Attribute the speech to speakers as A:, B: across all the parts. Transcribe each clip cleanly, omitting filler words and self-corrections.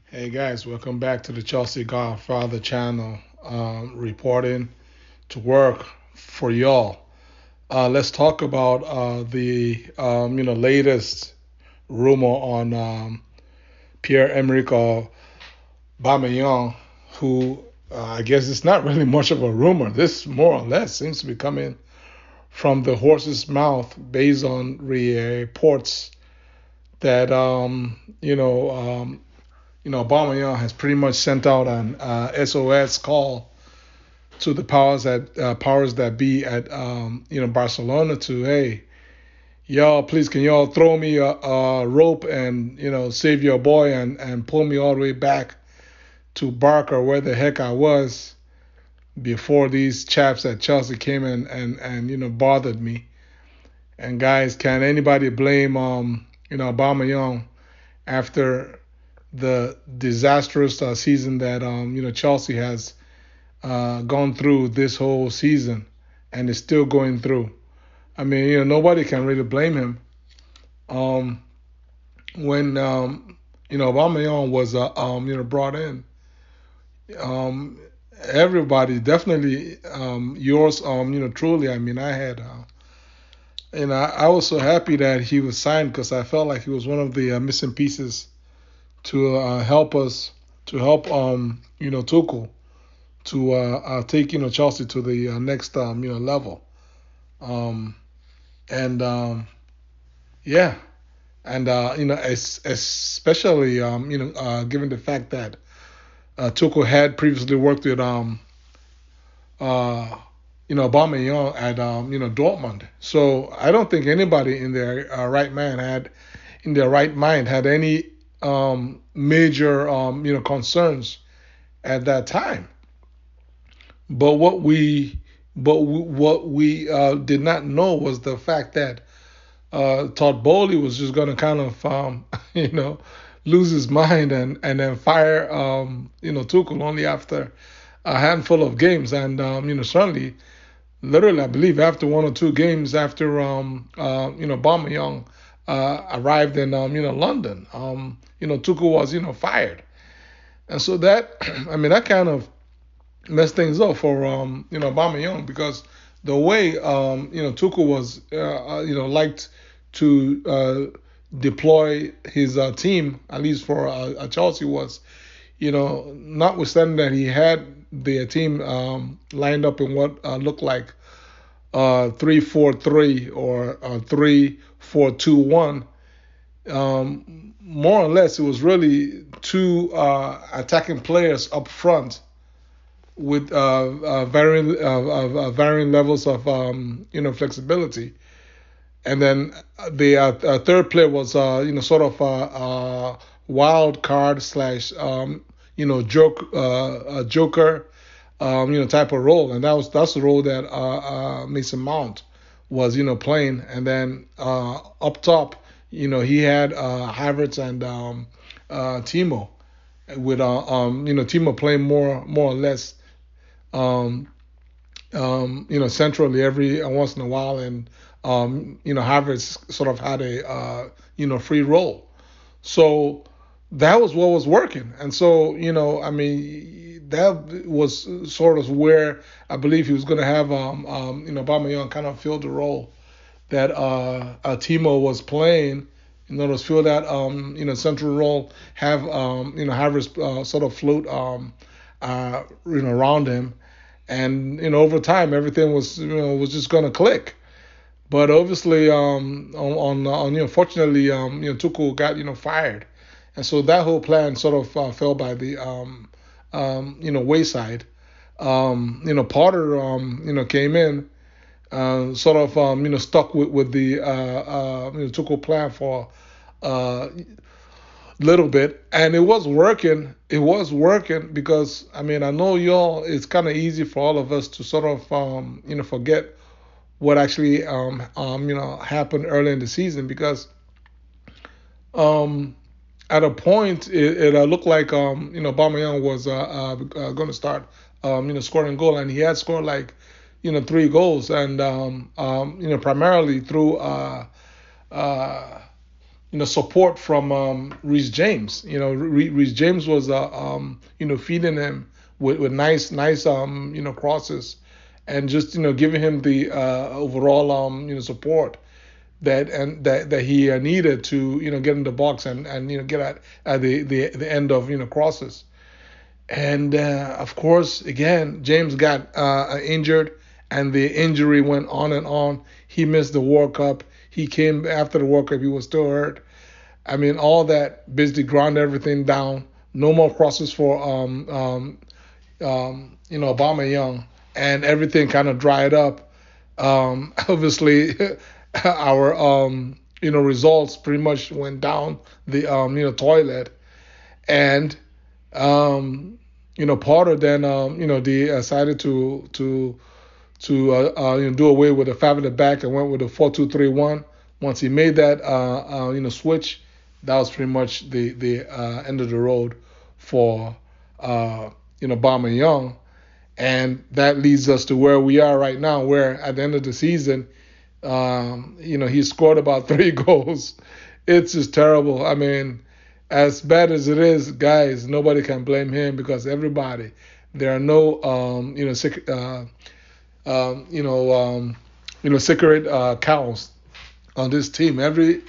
A: Hey guys, welcome back to the Chelsea Godfather channel. Reporting to work for y'all. Let's talk about the latest rumor on Pierre-Emerick Aubameyang, who I guess it's not really much of a rumor. This more or less seems to be coming from the horse's mouth based on reports that Aubameyang has pretty much sent out an SOS call to the powers that be at Barcelona to, hey, y'all, please can y'all throw me a rope and save your boy and pull me all the way back to Barca, where the heck I was before these chaps at Chelsea came and bothered me. And guys, can anybody blame Aubameyang after the disastrous season that Chelsea has gone through this whole season and is still going through? I mean, nobody can really blame him. Um, when Aubameyang was brought in, um, everybody definitely yours truly. I mean, I had I was so happy that he was signed because I felt like he was one of the missing pieces to help us to help Tuchel to take Chelsea to the next level. Um, and Yeah, and especially given the fact that Tuchel had previously worked with uh, Aubameyang at Dortmund, so I don't think anybody in their right mind had any major concerns at that time. But what we did not know was the fact that Todd Bowley was just going to kind of, you know, lose his mind and then fire, Tuchel only after a handful of games. And, certainly, literally, I believe after one or two games after, Aubameyang arrived in, London, Tuchel was, fired. And so that, I mean, that kind of messed things up for, Aubameyang because the way, Tuchel was, liked to deploy his team, at least for Chelsea, was, notwithstanding that he had the team lined up in what looked like 3-4-3 or 3-4-2-1. More or less, it was really two attacking players up front with varying levels of flexibility. And then the third player was sort of a wild card slash joker type of role, and that's the role that Mason Mount was playing. And then up top, he had Havertz and Timo, with Timo playing more or less um, centrally every once in a while, and Havertz sort of had a free roll. So that was what was working, and so I mean, that was sort of where I believe he was going to have Aubameyang kind of fill the role that Timo was playing. In other words, fill that central role, have Havertz sort of float around him, and over time everything was was just going to click. But obviously, fortunately, Tuchel got fired, and so that whole plan sort of fell by the wayside. Potter came in, sort of stuck with the Tuchel plan for a little bit, and it was working. It was working because I mean I know y'all. It's kind of easy for all of us to sort of forget what actually happened early in the season because um, at a point it looked like Aubameyang was going to start scoring goal, and he had scored like three goals, and primarily through uh, support from Reece James. Reece James was feeding him with nice crosses, and just giving him the overall support that he needed to get in the box and get at the end of crosses. And of course, again, James got injured, and the injury went on and on. He missed the World Cup. He came after the World Cup. He was still hurt. I mean, all that basically ground everything down. No more crosses for Aubameyang, and everything kind of dried up. Obviously, our results pretty much went down the toilet, and Potter then they decided to do away with the five at the back and went with a 4-2-3-1. Once he made that switch, that was pretty much the end of the road for Aubameyang, and that leads us to where we are right now, where at the end of the season, he scored about 3 goals. It's just terrible. I mean, as bad as it is, guys, nobody can blame him because everybody. There are no secret counts on this team. Every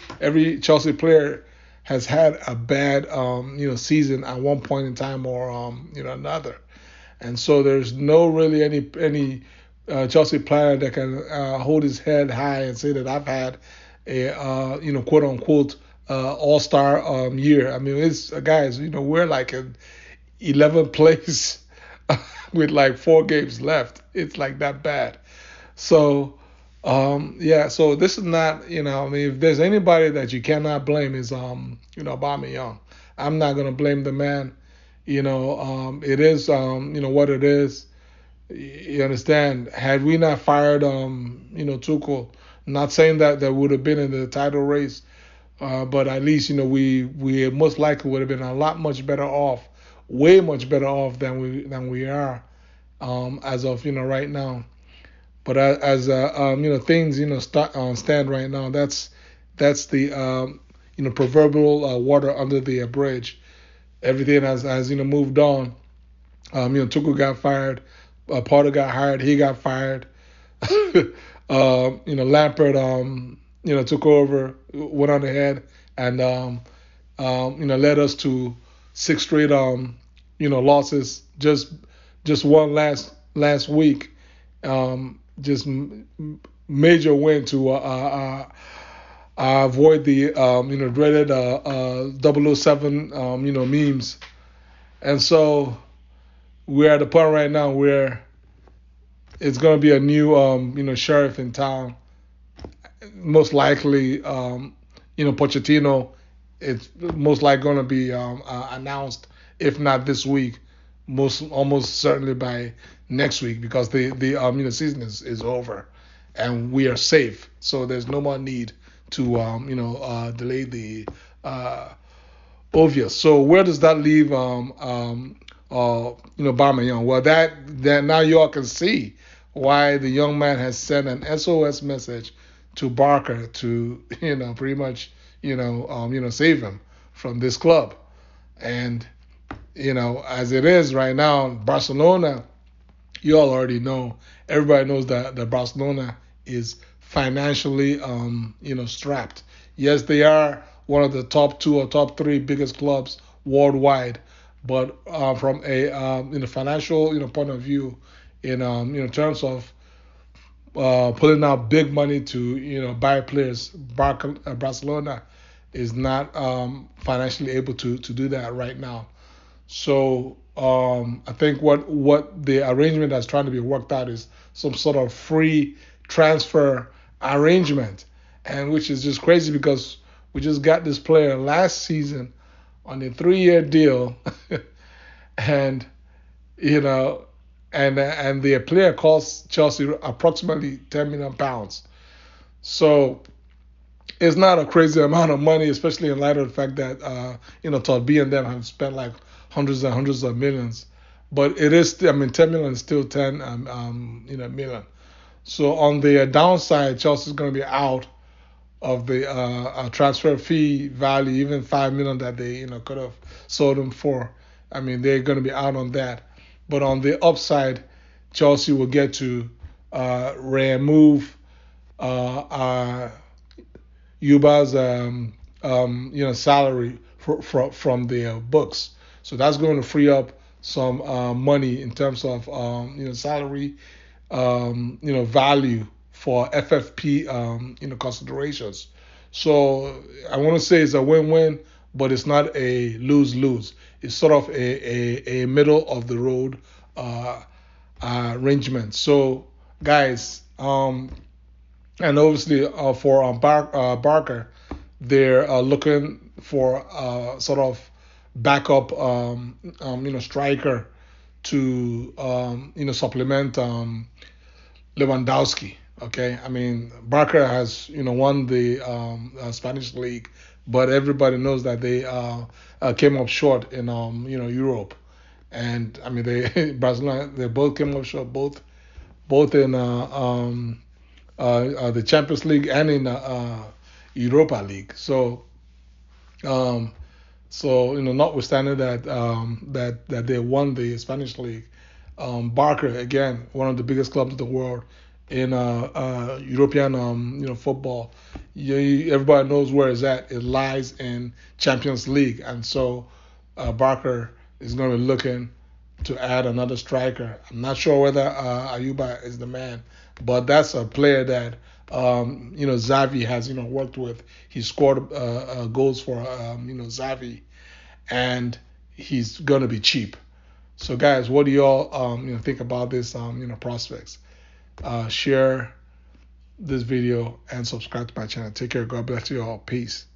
A: Chelsea player has had a bad season at one point in time or another, and so there's no really any Chelsea player that can hold his head high and say that I've had a quote unquote all-star year. I mean, it's guys, we're like in 11th place with like 4 games left. It's like that bad. So so this is not, I mean, if there's anybody that you cannot blame is Aubameyang. I'm not gonna blame the man. It is what it is. You understand? Had we not fired Tuchel, not saying that would have been in the title race, but at least we most likely would have been a lot much better off, way much better off than we are as of right now. But as things stand right now, that's the proverbial water under the bridge. Everything has moved on. Tuchel got fired. Potter got hired. He got fired. Lampard took over, went on ahead, and led us to 6 straight losses. Just one last week. Just major win to avoid the dreaded 007 memes. And so we're at a point right now where it's going to be a new sheriff in town. Most likely Pochettino. It's most likely going to be announced, if not this week, almost certainly by next week, because the season is over and we are safe. So there's no more need to delay the obvious. So where does that leave Aubameyang? Well, that now you all can see why the young man has sent an SOS message to Barca to pretty much save him from this club. And as it is right now, Barcelona, you all already know. Everybody knows that Barcelona is financially strapped. Yes, they are one of the top 2 or top 3 biggest clubs worldwide, but from a financial point of view, in terms of putting out big money to buy players, Barcelona is not financially able to do that right now. So I think what the arrangement that's trying to be worked out is some sort of free transfer arrangement, and which is just crazy because we just got this player last season on a 3-year deal, and and the player costs Chelsea approximately £10 million. So it's not a crazy amount of money, especially in light of the fact that Todd B and them have spent like hundreds and hundreds of millions. But it is, 10 million is still 10 million. So on the downside, Chelsea's going to be out of the transfer fee value, even 5 million that they could have sold him for. I mean, they're going to be out on that. But on the upside, Chelsea will get to remove Yuba's salary from their books. So that's going to free up some money in terms of salary value for FFP considerations. So I want to say it's a win-win, but it's not a lose-lose. It's sort of a middle of the road arrangement. So guys, and obviously for Barca, they're looking for sort of backup striker to supplement Lewandowski. Okay, I mean Barca has won the Spanish league, but everybody knows that they came up short in Europe, and I mean they Barcelona, they both came up short, both in the Champions League and in Europa League. So notwithstanding that they won the Spanish league, Barca, again, one of the biggest clubs in the world in European football. Everybody knows where it's at. It lies in Champions League, and so Barca is going to be looking to add another striker. I'm not sure whether AUBA is the man, but that's a player that Xavi has worked with. He scored goals for Xavi, and he's going to be cheap. So guys, what do y'all think about this prospects? Share this video and subscribe to my channel. Take care. God bless you all. Peace.